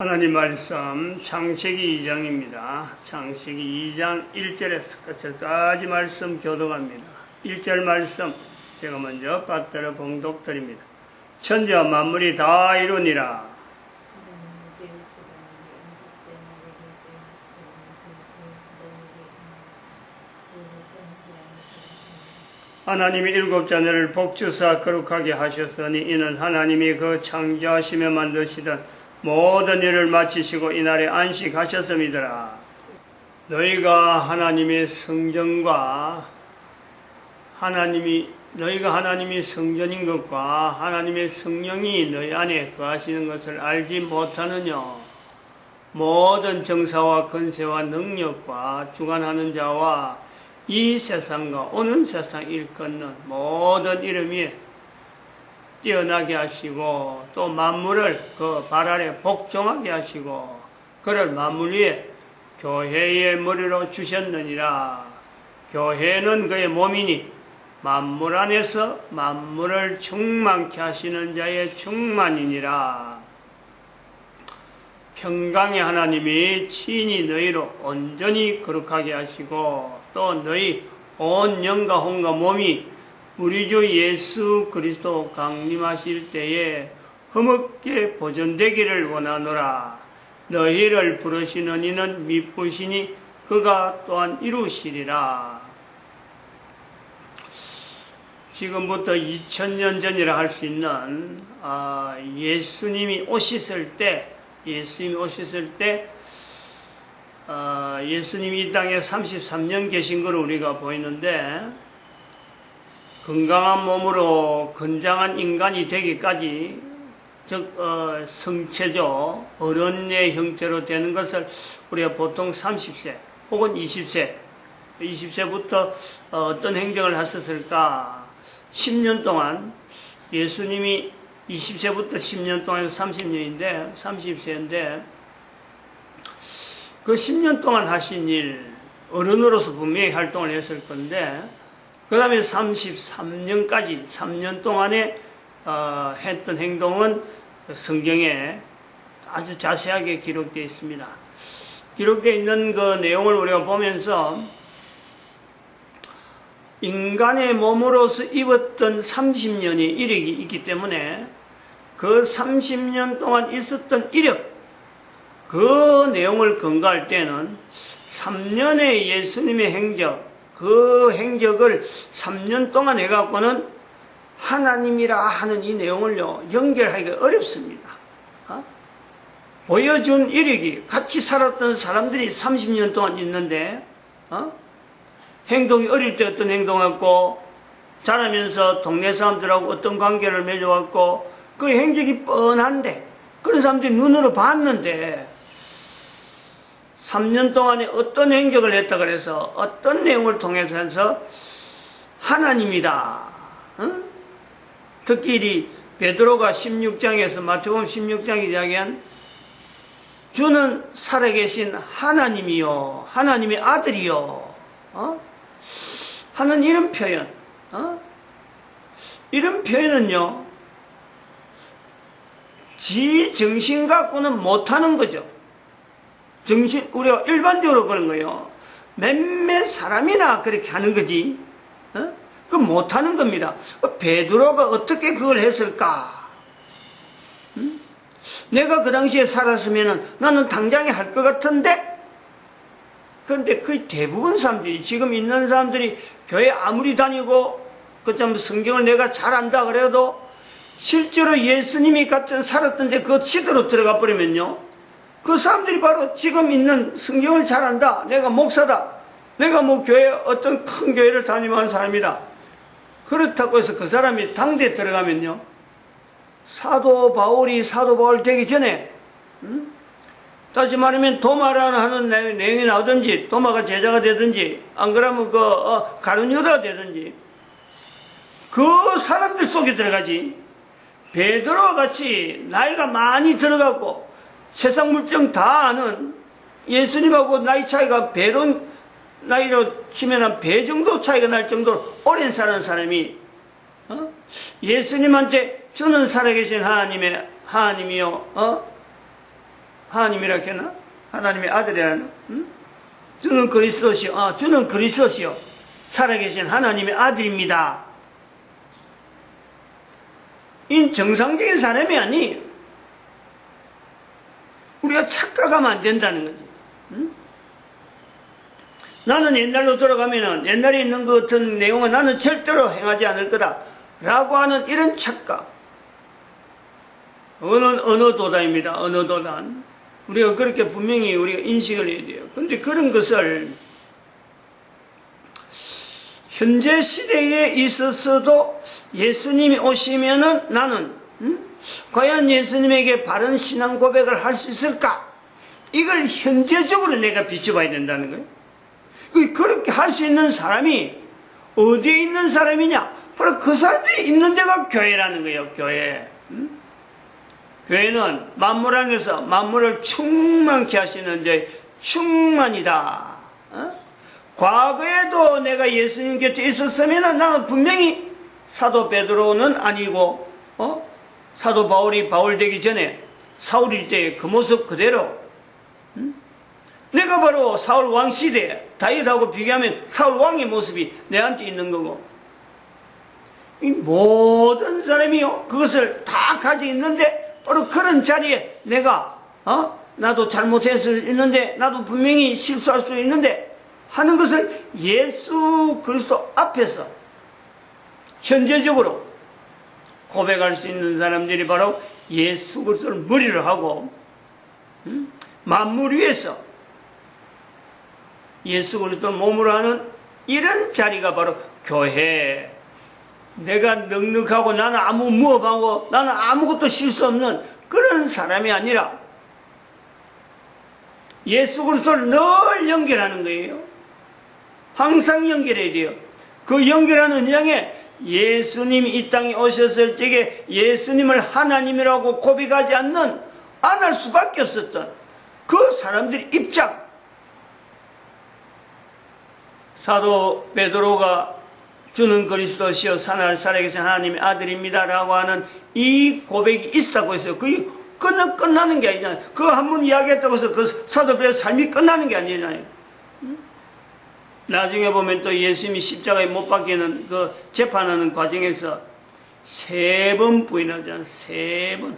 하나님 말씀 창세기 2장입니다. 창세기 2장 1절에서 끝까지 말씀 교독합니다. 1절 말씀 제가 먼저 받들어 봉독드립니다. 천지와 만물이 다 이루니라. 하나님이 일곱 자녀를 복주사 거룩하게 하셨으니 이는 하나님이 그 창조하시며 만드시던 모든 일을 마치시고 이날에 안식하셨음이더라. 너희가 하나님의 성전과 너희가 하나님이 성전인 것과 하나님의 성령이 너희 안에 거하시는 것을 알지 못하느냐. 모든 정사와 권세와 능력과 주관하는 자와 이 세상과 오는 세상 일컫는 모든 이름 위에 뛰어나게 하시고 또 만물을 그 발 아래 복종하게 하시고 그를 만물 위에 교회의 머리로 주셨느니라. 교회는 그의 몸이니 만물 안에서 만물을 충만케 하시는 자의 충만이니라. 평강의 하나님이 친히 너희로 온전히 거룩하게 하시고 또 너희 온 영과 혼과 몸이 우리 주 예수 그리스도 강림하실 때에 흠없게 보존되기를 원하노라. 너희를 부르시는 이는 미쁘시니 그가 또한 이루시리라. 지금부터 2000년 전이라 할 수 있는 예수님이 오셨을 때 예수님이 이 땅에 33년 계신 걸 우리가 보이는데 건강한 몸으로 건장한 인간이 되기까지 즉 성체조 어른의 형태로 되는 것을 우리가 보통 30세 혹은 20세부터 어떤 행정을 하셨을까. 10년 동안 예수님이 20세부터 10년 동안 30세인데 그 10년 동안 하신 일 어른으로서 분명히 활동을 했을 건데 그 다음에 33년까지 3년 동안에 했던 행동은 성경에 아주 자세하게 기록되어 있습니다. 기록되어 있는 그 내용을 우리가 보면서 인간의 몸으로서 입었던 30년의 이력이 있기 때문에 그 30년 동안 있었던 이력, 그 내용을 근거할 때는 3년의 예수님의 행적, 그 행적을 3년 동안 해갖고는 하나님이라 하는 이 내용을요 연결하기가 어렵습니다. 보여준 이력이 같이 살았던 사람들이 30년 동안 있는데 행동이 어릴 때 어떤 행동했고 자라면서 동네 사람들하고 어떤 관계를 맺어왔고 그 행적이 뻔한데 그런 사람들이 눈으로 봤는데 3년 동안에 어떤 행적을 했다 그래서 어떤 내용을 통해서 해서 하나님이다. 특히 베드로가 16장에서 마태복음 16장에 이야기한 주는 살아계신 하나님이요 하나님의 아들이요 하는 이런 표현 이런 표현은요 지 정신 갖고는 못하는 거죠. 우리가 일반적으로 그런 거예요. 몇몇 사람이나 그렇게 하는 거지. 그 못하는 겁니다. 베드로가 어떻게 그걸 했을까? 내가 그 당시에 살았으면 나는 당장에 할 것 같은데? 그런데 거의 대부분 사람들이, 지금 있는 사람들이 교회 아무리 다니고, 그참 성경을 내가 잘 안다 그래도 실제로 예수님이 같은 살았던데 그 시대로 들어가 버리면요. 그 사람들이 바로 지금 있는 성경을 잘 안다. 내가 목사다. 내가 뭐 교회 어떤 큰 교회를 다니는 사람이다. 그렇다고 해서 그 사람이 당대에 들어가면요. 사도 바울 되기 전에 다시 말하면 도마라는 하는 내용이 나오든지 도마가 제자가 되든지 안 그러면 가룟 유다가 되든지 그 사람들 속에 들어가지. 베드로와 같이 나이가 많이 들어갔고 세상 물정 다 아는 예수님하고 나이 차이가 배론 나이로 치면 한 배 정도 차이가 날 정도로 오랜 사는 사람이 예수님한테 주는 살아계신 하나님이요 하나님이라 했나? 하나님의 아들이라나? 응? 주는 그리스도시요. 주는 그리스도시요. 살아계신 하나님의 아들입니다. 이 정상적인 사람이 아니. 우리가 착각하면 안 된다는 거지. 응? 나는 옛날로 돌아가면은 옛날에 있는 것 같은 내용은 나는 절대로 행하지 않을 거다. 라고 하는 이런 착각. 어느 도단입니다. 어느 도단. 우리가 그렇게 분명히 우리가 인식을 해야 돼요. 근데 그런 것을 현재 시대에 있어서도 예수님이 오시면은 나는 과연 예수님에게 바른 신앙 고백을 할 수 있을까? 이걸 현재적으로 내가 비춰봐야 된다는 거예요. 그렇게 할 수 있는 사람이 어디에 있는 사람이냐? 바로 그 사람들이 있는 데가 교회라는 거예요. 교회. 교회는 만물 안에서 만물을 충만케 하시는 이제 충만이다. 과거에도 내가 예수님 곁에 있었으면 나는 분명히 사도 베드로는 아니고 사도 바울이 바울 되기 전에 사울일 때 그 모습 그대로 내가 바로 사울 왕 시대 다윗하고 비교하면 사울 왕의 모습이 내한테 있는 거고 이 모든 사람이요 그것을 다 가지고 있는데 바로 그런 자리에 내가 나도 잘못할 수 있는데 나도 분명히 실수할 수 있는데 하는 것을 예수 그리스도 앞에서 현재적으로 고백할 수 있는 사람들이 바로 예수 그리스도를 머리를 하고 만물 위에서 예수 그리스도를 몸으로 하는 이런 자리가 바로 교회. 내가 넉넉하고 나는 아무 무업하고 나는 아무것도 실수 없는 그런 사람이 아니라 예수 그리스도를 늘 연결하는 거예요. 항상 연결해야 돼요. 그 연결하는 현장에 예수님이 이 땅에 오셨을 적에 예수님을 하나님이라고 고백하지 않는 안 할 수밖에 없었던 그 사람들의 입장. 사도 베드로가 주는 그리스도시요 살아계신 하나님의 아들입니다 라고 하는 이 고백이 있었다고 했어요. 그게 끝나는 게 아니잖아요. 그거 한 번 이야기했다고 해서 그 사도 베드로의 삶이 끝나는 게 아니잖아요. 나중에 보면 또 예수님이 십자가에 못 박히는 그 재판하는 과정에서 3번 부인하잖아요. 3번.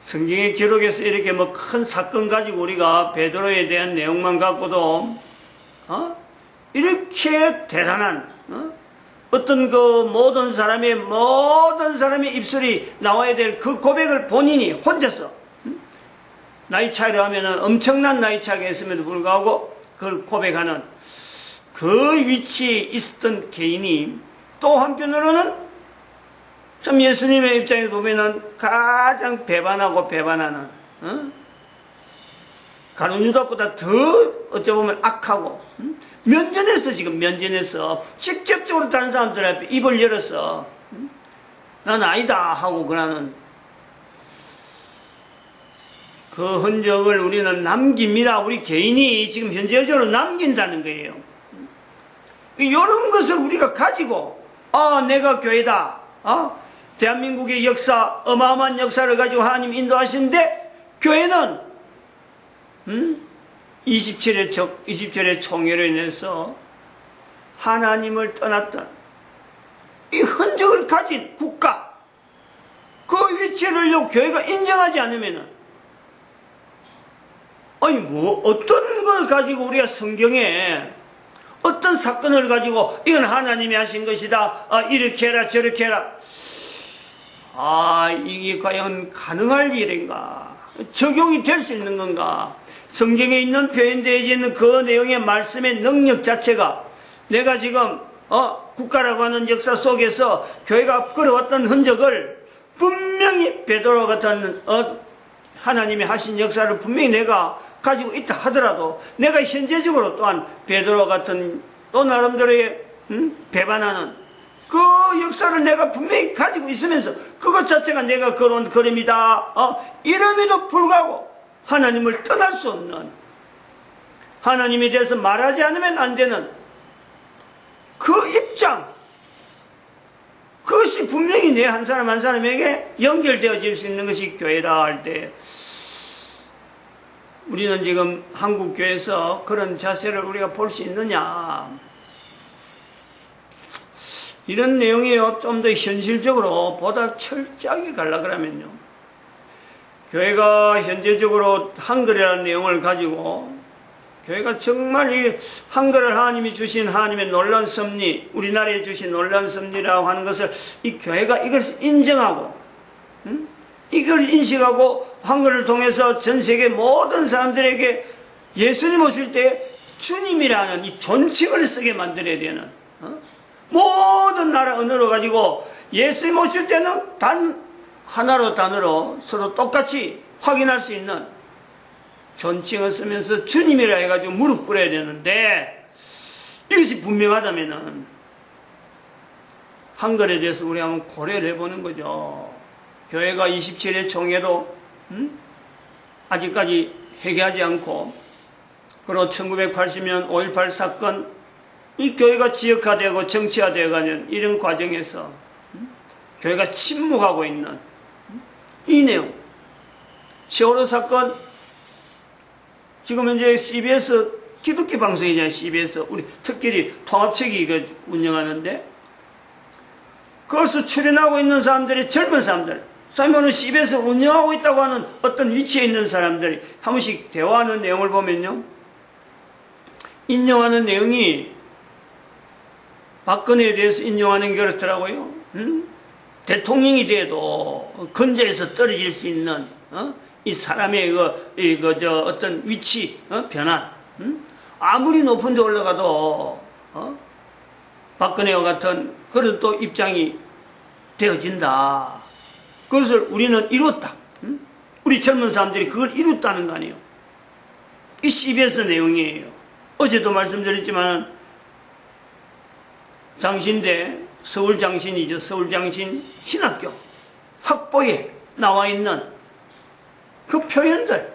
성경의 기록에서 이렇게 뭐 큰 사건 가지고 우리가 베드로에 대한 내용만 갖고도 이렇게 대단한 어떤 그 모든 사람의 입술이 나와야 될 그 고백을 본인이 혼자서 나이 차이로 하면은 엄청난 나이 차이가 있음에도 불구하고 그걸 고백하는 그 위치에 있었던 개인이 또 한편으로는 참 예수님의 입장에서 보면은 가장 배반하는 가룟 유다보다 더 어찌 보면 악하고 면전에서 직접적으로 다른 사람들 앞에 입을 열어서 난 아니다 하고 그러는 그 흔적을 우리는 남깁니다. 우리 개인이 지금 현재적으로 남긴다는 거예요. 이런 것을 우리가 가지고 내가 교회다. 대한민국의 역사, 어마어마한 역사를 가지고 하나님 인도하시는데 교회는 27의 총회로 인해서 하나님을 떠났던 이 흔적을 가진 국가, 그 위치를 교회가 인정하지 않으면은 어떤 걸 가지고 우리가 성경에 어떤 사건을 가지고 이건 하나님이 하신 것이다. 이렇게 해라 저렇게 해라. 이게 과연 가능할 일인가? 적용이 될 수 있는 건가? 성경에 있는 표현되어 있는 그 내용의 말씀의 능력 자체가 내가 지금 국가라고 하는 역사 속에서 교회가 걸어왔던 흔적을 분명히 베드로 같은 하나님이 하신 역사를 분명히 내가 가지고 있다 하더라도 내가 현재적으로 또한 베드로 같은 또 나름대로의 배반하는 그 역사를 내가 분명히 가지고 있으면서 그것 자체가 내가 걸어온 걸음이다. 이름에도 불구하고 하나님을 떠날 수 없는 하나님에 대해서 말하지 않으면 안 되는 그 입장, 그것이 이것이 분명히 내 한 사람 한 사람에게 연결되어질 수 있는 것이 교회라 할 때, 우리는 지금 한국 교회에서 그런 자세를 우리가 볼 수 있느냐, 이런 내용이에요. 좀 더 현실적으로 보다 철저하게 가려고 하면요, 교회가 현재적으로 한글이라는 내용을 가지고, 교회가 정말 이 한글을 하나님이 주신 하나님의 놀라운 섭리, 우리나라에 주신 놀라운 섭리라고 하는 것을 이 교회가 이것을 인정하고, 이걸 인식하고 한글을 통해서 전 세계 모든 사람들에게 예수님 오실 때 주님이라는 이 존칭을 쓰게 만들어야 되는, 모든 나라 언어로 가지고 예수님 오실 때는 단 하나로 단어로 서로 똑같이 확인할 수 있는 존칭을 쓰면서 주님이라 해가지고 무릎 꿇어야 되는데, 이것이 분명하다면은 한글에 대해서 우리 한번 고려를 해보는 거죠. 교회가 27회 총회도 아직까지 회개하지 않고, 그리고 1980년 5.18 사건, 이 교회가 지역화되고 정치화되어가는 이런 과정에서 교회가 침묵하고 있는 이 내용, 세월호 사건, 지금 현재 CBS 기독교 방송이잖아요. CBS 우리 특별히 통합책이 이거 운영하는데, 거기서 출연하고 있는 사람들이 젊은 사람들, 사모는 CBS 운영하고 있다고 하는 어떤 위치에 있는 사람들이 한 번씩 대화하는 내용을 보면요, 인용하는 내용이 박근혜에 대해서 인용하는 게 그렇더라고요. 대통령이 돼도 근저에서 떨어질 수 있는 이 사람의 어떤 위치 변화, 아무리 높은 데 올라가도 박근혜와 같은 그런 또 입장이 되어진다. 그것을 우리는 이뤘다. 우리 젊은 사람들이 그걸 이뤘다는 거 아니에요. 이 CBS 내용이에요. 어제도 말씀드렸지만 장신대, 서울장신이죠. 서울장신 신학교 학보에 나와 있는 그 표현들,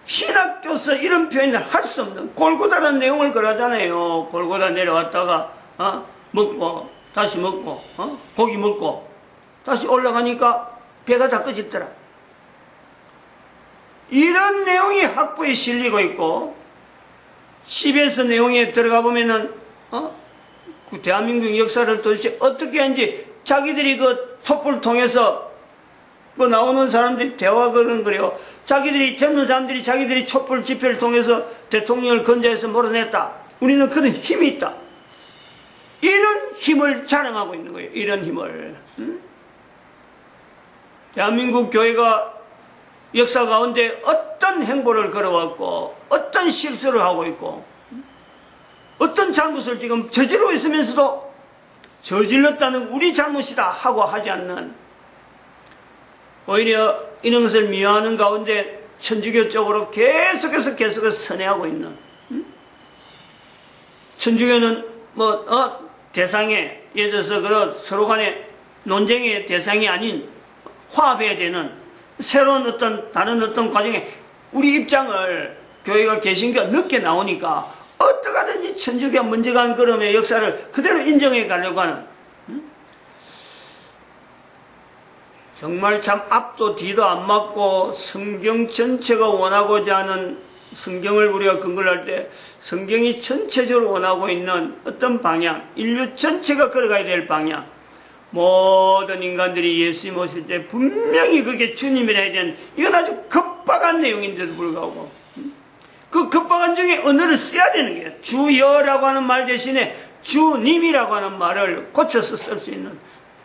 신학교에서 이런 표현을 할 수 없는 골고다라는 내용을 그러잖아요. 골고다 내려왔다가 먹고 다시 먹고 고기 먹고 다시 올라가니까 배가 다 꺼졌더라. 이런 내용이 학보에 실리고 있고, CBS 내용에 들어가 보면은 그 대한민국 역사를 도대체 어떻게 하는지 자기들이 그 촛불을 통해서 그 나오는 사람들이 대화 그런 거래요. 자기들이 젊은 사람들이 자기들이 촛불 집회를 통해서 대통령을 건져서 몰아냈다. 우리는 그런 힘이 있다. 이런 힘을 자랑하고 있는 거예요. 이런 힘을. 대한민국 교회가 역사 가운데 어떤 행보를 걸어왔고, 어떤 실수를 하고 있고, 어떤 잘못을 지금 저지르고 있으면서도 저질렀다는 우리 잘못이다 하고 하지 않는, 오히려 이런 것을 미워하는 가운데 천주교 쪽으로 계속해서 선회하고 있는, 천주교는 대상에, 예를 들어서 그런 서로 간의 논쟁의 대상이 아닌 화합해야 되는 새로운 다른 어떤 과정에 우리 입장을 교회가 개신교가 늦게 나오니까 어떻게 하든지 천주교가 먼저 간 걸음의 역사를 그대로 인정해 가려고 하는, 정말 참 앞도 뒤도 안 맞고 성경 전체가 원하고자 하는, 성경을 우리가 근거를 할 때 성경이 전체적으로 원하고 있는 어떤 방향, 인류 전체가 걸어가야 될 방향, 모든 인간들이 예수님 오실 때 분명히 그게 주님이라 해야 되는, 이건 아주 급박한 내용인데도 불구하고 그 급박한 중에 언어를 써야 되는 거예요. 주여라고 하는 말 대신에 주님이라고 하는 말을 고쳐서 쓸 수 있는,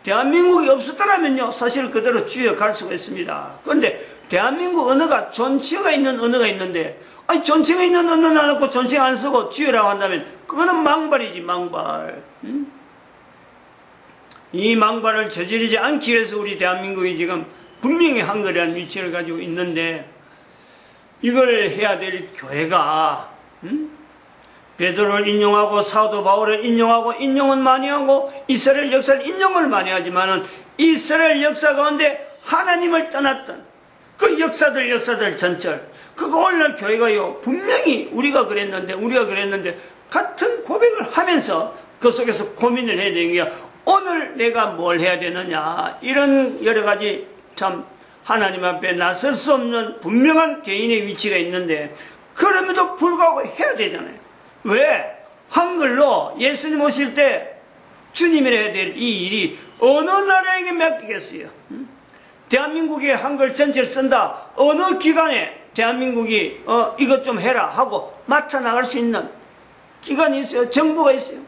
대한민국이 없었더라면요 사실 그대로 주여 갈 수가 있습니다. 그런데 대한민국 언어가 존칭어가 있는 언어가 있는데, 아니 존칭어 있는 언어는 안 놓고 존칭 안 쓰고 주여라고 한다면 그거는 망발이지, 망발. 이 망발을 저지르지 않기 위해서 우리 대한민국이 지금 분명히 한글이라는 위치를 가지고 있는데, 이걸 해야 될 교회가 베드로를 인용하고 사도 바울을 인용하고 인용은 많이 하고 이스라엘 역사를 인용을 많이 하지만은 이스라엘 역사 가운데 하나님을 떠났던 그 역사들 전철, 그거 오늘날 교회가요 분명히 우리가 그랬는데 같은 고백을 하면서 그 속에서 고민을 해야 되는 게, 오늘 내가 뭘 해야 되느냐, 이런 여러 가지 참 하나님 앞에 나설 수 없는 분명한 개인의 위치가 있는데, 그럼에도 불구하고 해야 되잖아요. 왜? 한글로 예수님 오실 때 주님이 해야 될 이 일이 어느 나라에게 맡기겠어요? 대한민국에 한글 전체를 쓴다. 어느 기관에 대한민국이 이것 좀 해라 하고 맡아 나갈 수 있는 기관이 있어요. 정부가 있어요.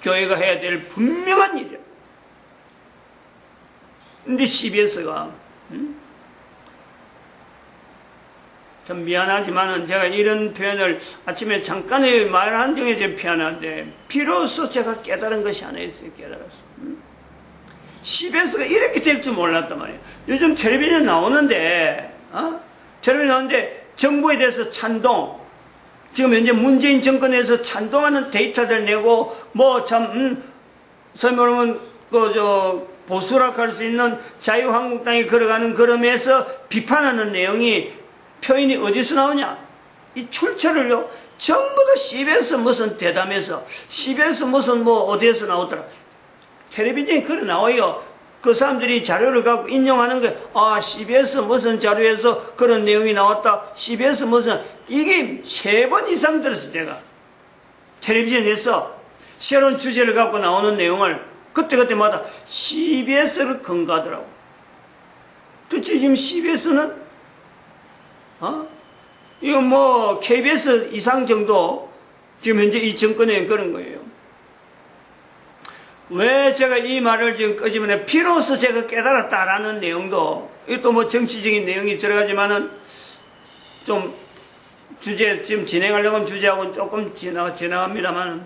교회가 해야 될 분명한 일이에요. 근데 CBS가 참 미안하지만은 제가 이런 표현을 아침에 잠깐의 말 한정에 좀 표현하는데, 비로소 제가 깨달은 것이 하나 있어요. 깨달았어. CBS가 이렇게 될 줄 몰랐단 말이에요. 요즘 텔레비전 나오는데, 텔레비전 나오는데 정부에 대해서 찬동, 지금 현재 문재인 정권에서 찬동하는 데이터들 내고, 뭐 참, 소위 말하면, 보수라 할 수 있는 자유한국당이 걸어가는 걸음에서 비판하는 내용이, 표현이 어디서 나오냐? 이 출처를요, 전부 다 CBS 무슨 대담에서, CBS 무슨 뭐 어디에서 나오더라. 텔레비전에 걸어 나와요. 그 사람들이 자료를 갖고 인용하는 거예요. CBS 무슨 자료에서 그런 내용이 나왔다. CBS 무슨, 이게 3번 이상 들었어요, 제가. 텔레비전에서 새로운 주제를 갖고 나오는 내용을 그때그때마다 CBS를 근거하더라고. 도대체 지금 CBS는 이거 뭐 KBS 이상 정도 지금 현재 이 정권에 그런 거예요. 왜 제가 이 말을 지금 끄집어내, 비로소 제가 깨달았다라는 내용도, 이것도 뭐 정치적인 내용이 들어가지만은 좀 주제, 지금 진행하려는 주제하고는 조금 지나갑니다만은,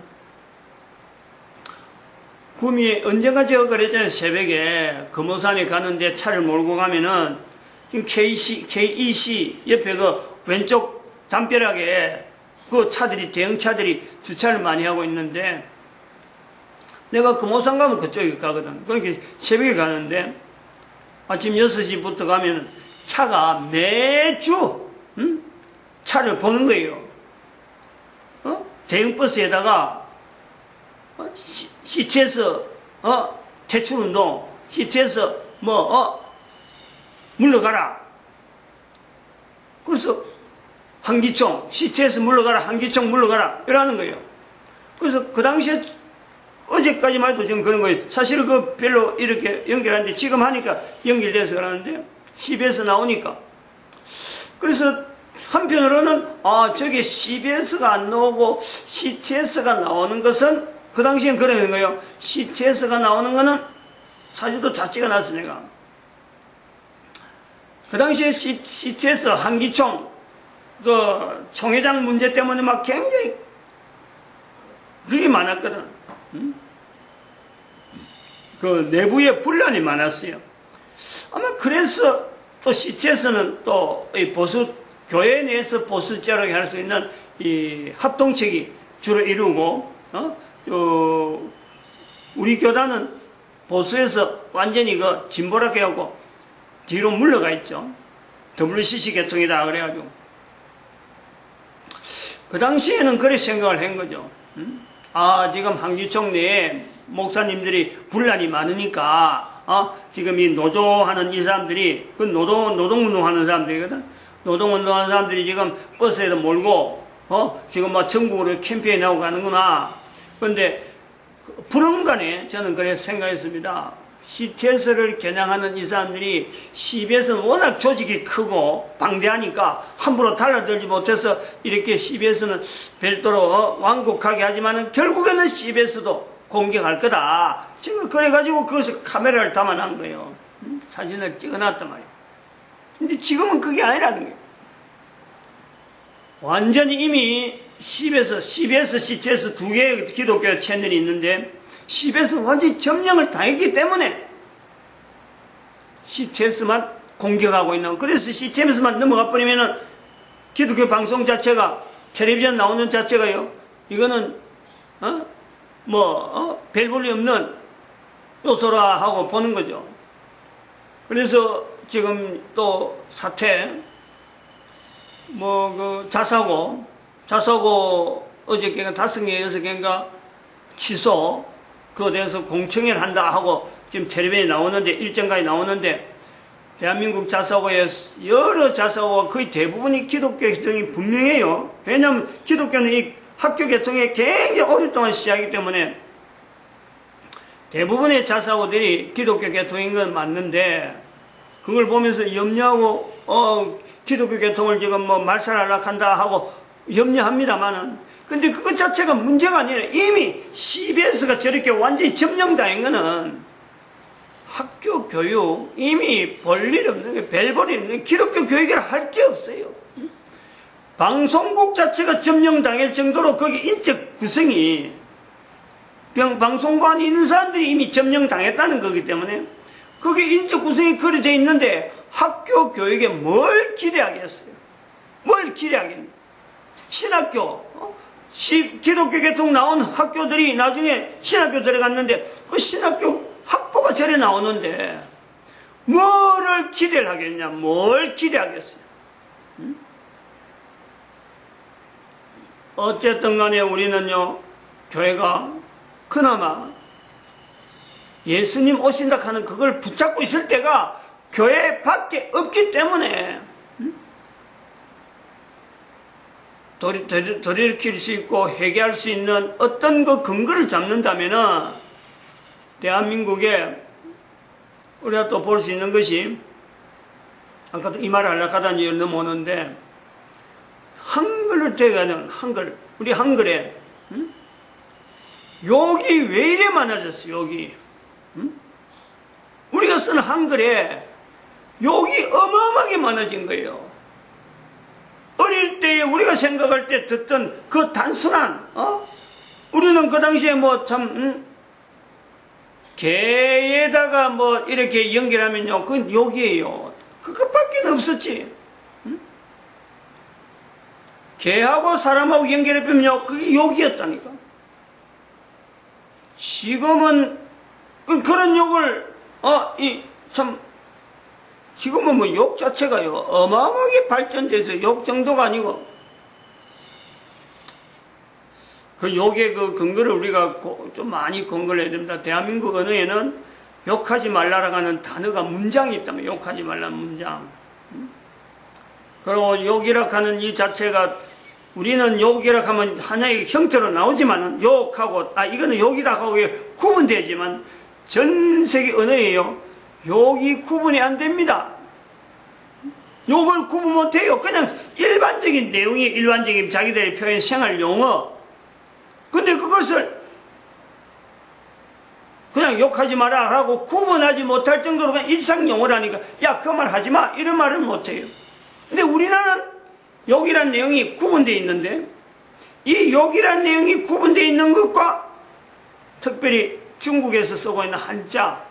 구미에 언젠가 제가 그랬잖아요. 새벽에 금호산에 가는데 차를 몰고 가면은 지금 KEC 옆에 그 왼쪽 담벼락에 그 차들이, 대형차들이 주차를 많이 하고 있는데, 내가 금호산 가면 그쪽에 가거든. 그러니까 새벽에 가는데, 아침 6시부터 가면 차가 매주, 차를 보는 거예요. 대형 버스에다가, 시트에서, 퇴출운동, 시트에서, 물러가라. 그래서, 한기총, 시트에서 물러가라, 한기총 물러가라. 이러는 거예요. 그래서 그 당시에, 어제까지만 해도 지금 그런 거예요. 사실 그 별로 이렇게 연결하는데, 지금 하니까 연결돼서 그러는데, CBS 나오니까. 그래서 한편으로는, 저게 CBS가 안 나오고 CTS가 나오는 것은, 그 당시엔 그런 거예요. CTS가 나오는 거는 사진도 다 찍어놨어, 내가. 그 당시에 CTS 한기총, 그 총회장 문제 때문에 막 굉장히 그게 많았거든. 그 내부에 분란이 많았어요. 아마 그래서 또 CTS는 또 이 보수, 교회 내에서 보수자로 할 수 있는 이 합동책이 주로 이루고, 우리 교단은 보수에서 완전히 그 진보라 해갖고 뒤로 물러가 있죠. WCC 계통이다 그래가지고. 그 당시에는 그렇게 생각을 한 거죠. 지금 한기총 내에 목사님들이 분란이 많으니까, 지금 이 노조하는 이 사람들이, 그 노동운동하는 사람들이거든. 노동운동하는 사람들이 지금 버스에도 몰고, 지금 막 전국으로 캠페인에 나오고 가는구나. 그런데, 불언간에 저는 그렇게 생각했습니다. CTS를 겨냥하는 이 사람들이 CBS는 워낙 조직이 크고 방대하니까 함부로 달라들지 못해서 이렇게 CBS는 별도로 완곡하게 하지만은 결국에는 CBS도 공격할 거다. 지금 그래가지고 그것을 카메라를 담아놓은 거예요. 사진을 찍어놨단 말이에요. 근데 지금은 그게 아니라는 거예요. 완전히 이미 CBS, CTS 두 개의 기독교 채널이 있는데 CBS는 완전히 점령을 당했기 때문에 CTS만 공격하고 있는, 그래서 CTS만 넘어가 버리면은 기독교 방송 자체가, 텔레비전 나오는 자체가요, 이거는, 별 볼이 없는 요소라 하고 보는 거죠. 그래서 지금 또 사태, 자사고 어저께가 5개, 6개인가 취소, 그거에 대해서 공청회를 한다 하고 지금 텔레비전에 나오는데, 일정까지 나오는데, 대한민국 자사고의 여러 자사고가 거의 대부분이 기독교 개통이 분명해요. 왜냐하면 기독교는 이 학교 개통에 굉장히 오랫동안 시작이기 때문에 대부분의 자사고들이 기독교 개통인 건 맞는데, 그걸 보면서 염려하고 기독교 개통을 지금 뭐 말살하려고 한다 하고 염려합니다만은, 근데 그것 자체가 문제가 아니라 이미 CBS가 저렇게 완전히 점령당한 거는 학교 교육 이미 볼일 없는 게 별볼이 없는 게 기독교 교육이라 할 게 없어요. 방송국 자체가 점령당할 정도로 거기 인적 구성이 방송국 안에 있는 사람들이 이미 점령당했다는 거기 때문에 그게 인적 구성이 그리 돼 있는데 학교 교육에 뭘 기대하겠어요? 뭘 기대하겠냐? 신학교 기독교 개통 나온 학교들이 나중에 신학교 들어갔는데 그 신학교 학부가 저래 나오는데 뭐를 기대를 하겠냐? 뭘 기대하겠어요? 어쨌든 간에 우리는요, 교회가 그나마 예수님 오신다 하는 그걸 붙잡고 있을 때가 교회 밖에 없기 때문에 돌이킬 수 있고 회개할 수 있는 어떤 그 근거를 잡는다면은 대한민국에 우리가 또 볼 수 있는 것이, 아까도 이 말을 하려고 하다 이제 넘어오는데, 한글로 되어가는 한글, 우리 한글에 욕이 왜 이래 많아졌어? 욕이 우리가 쓰는 한글에 욕이 어마어마하게 많아진 거예요. 어릴 때에 우리가 생각할 때 듣던 그 단순한 우리는 그 당시에 뭐 참 개에다가 뭐 이렇게 연결하면요, 그건 욕이에요. 그것밖에 없었지. 개하고 사람하고 연결해보면요, 그게 욕이었다니까. 지금은 그런 욕을 지금은 뭐 욕 자체가요 어마어마하게 발전돼서 욕 정도가 아니고, 그 욕의 그 근거를 우리가 좀 많이 근거를 해야 됩니다. 대한민국 언어에는 욕하지 말라라고 하는 단어가 문장이 있다면, 욕하지 말라는 문장. 그리고 욕이라고 하는 이 자체가, 우리는 욕이라고 하면 하나의 형태로 나오지만은 욕하고 이거는 욕이라고 하고 구분되지만 전 세계 언어에요 욕이 구분이 안 됩니다. 욕을 구분 못해요. 그냥 일반적인 내용이 일반적인 자기들의 표현 생활 용어. 근데 그것을 그냥 욕하지 마라 하고 구분하지 못할 정도로 그냥 일상 용어라니까, 야, 그 말 하지 마, 이런 말은 못해요. 근데 우리나라는 욕이란 내용이 구분되어 있는데, 이 욕이란 내용이 구분되어 있는 것과 특별히 중국에서 쓰고 있는 한자,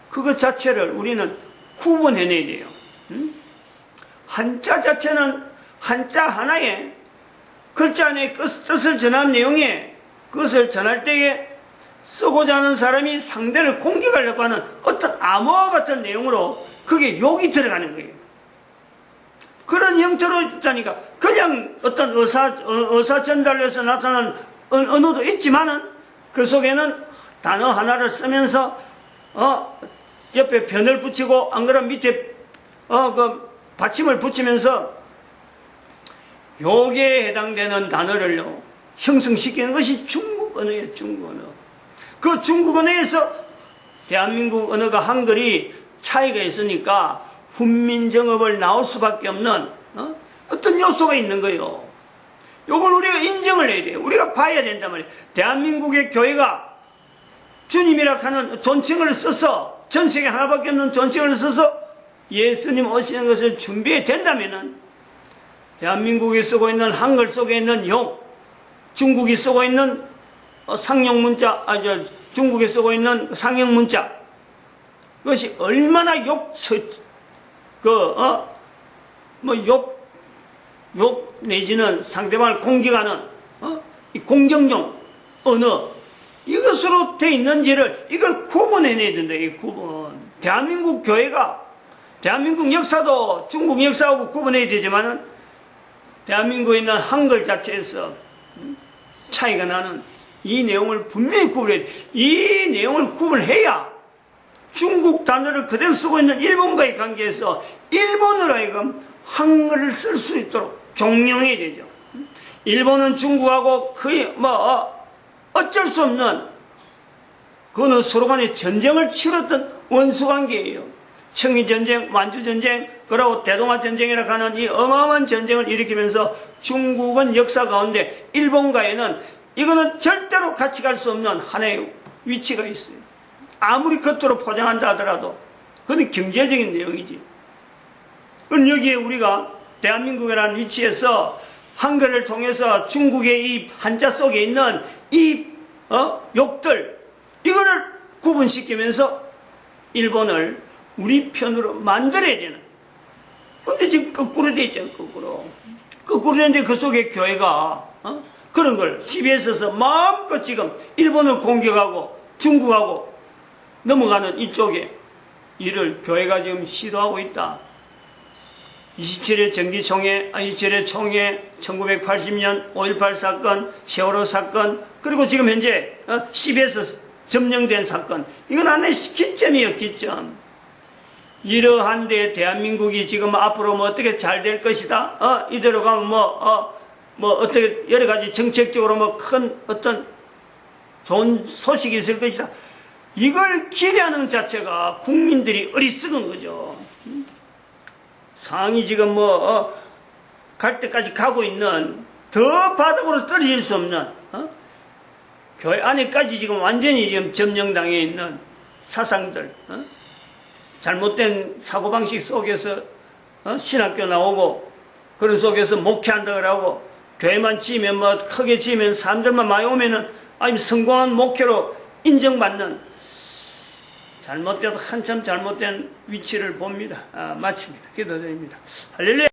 그것 자체를 우리는 구분해내야 돼요. 한자 자체는 한자 하나에 글자 안에 뜻을 전한 내용에, 그것을 전할 때에 쓰고자 하는 사람이 상대를 공격하려고 하는 어떤 암호와 같은 내용으로 그게 욕이 들어가는 거예요. 그런 형태로 있다니까. 그냥 어떤 의사 전달에서 나타난 언어도 있지만은 그 속에는 단어 하나를 쓰면서 옆에 변을 붙이고 안 그러면 밑에 그 받침을 붙이면서 욕에 해당되는 단어를요 형성시키는 것이 중국 언어예요. 중국 언어. 그 중국 언어에서 대한민국 언어가 한글이 차이가 있으니까 훈민정음을 나올 수밖에 없는 어떤 요소가 있는 거예요. 요걸 우리가 인정을 해야 돼요. 우리가 봐야 된단 말이에요. 대한민국의 교회가 주님이라 하는 존칭을 써서, 전 세계 하나밖에 없는 존칭을 써서 예수님 오시는 것을 준비해야 된다면은 대한민국이 쓰고 있는 한글 속에 있는 욕, 중국이 쓰고 있는 상용 문자, 중국이 쓰고 있는 상형 문자, 그것이 얼마나 욕 내지는 상대방을 공격하는 이 공격용 언어, 이것으로 돼 있는지를 이걸 구분해내야 된다. 이 구분. 대한민국 교회가, 대한민국 역사도 중국 역사하고 구분해야 되지만은 대한민국에 있는 한글 자체에서 차이가 나는 이 내용을 분명히 구분해야 돼. 이 내용을 구분해야 중국 단어를 그대로 쓰고 있는 일본과의 관계에서 일본으로 하여금 한글을 쓸 수 있도록 종용해야 되죠. 일본은 중국하고 거의 어쩔 수 없는 그거는 서로 간에 전쟁을 치렀던 원수관계예요. 청일전쟁, 만주전쟁, 그리고 대동아전쟁이라고 하는 이 어마어마한 전쟁을 일으키면서 중국은 역사 가운데 일본과에는 이거는 절대로 같이 갈 수 없는 하나의 위치가 있어요. 아무리 겉으로 포장한다 하더라도 그건 경제적인 내용이지. 그럼 여기에 우리가 대한민국이라는 위치에서 한글을 통해서 중국의 이 한자 속에 있는 이 욕들 이거를 구분시키면서 일본을 우리 편으로 만들어야 되는. 근데 지금 거꾸로 돼 있잖아. 거꾸로 되는데 그 속에 교회가 그런 걸 시비에 서서 마음껏 지금 일본을 공격하고 중국하고 넘어가는 이쪽에 일을 교회가 지금 시도하고 있다. 27회 정기총회, 27회 총회, 1980년 5.18 사건, 세월호 사건, 그리고 지금 현재 시비에서 점령된 사건. 이건 하나의 기점이에요, 기점. 이러한데 대한민국이 지금 앞으로 어떻게 잘 될 것이다. 이대로 가면 어떻게 여러 가지 정책적으로 큰 어떤 좋은 소식이 있을 것이다. 이걸 기대하는 자체가 국민들이 어리석은 거죠. 상황이 지금 갈 때까지 가고 있는 더 바닥으로 떨어질 수 없는 교회 안에까지 지금 완전히 지금 점령당해 있는 사상들, 잘못된 사고방식 속에서 신학교 나오고 그런 속에서 목회한다 그러고 교회만 지으면 크게 지으면 사람들만 많이 오면은 성공한 목회로 인정받는 잘못돼도 한참 잘못된 위치를 봅니다. 마칩니다. 기도드립니다. 할렐루야.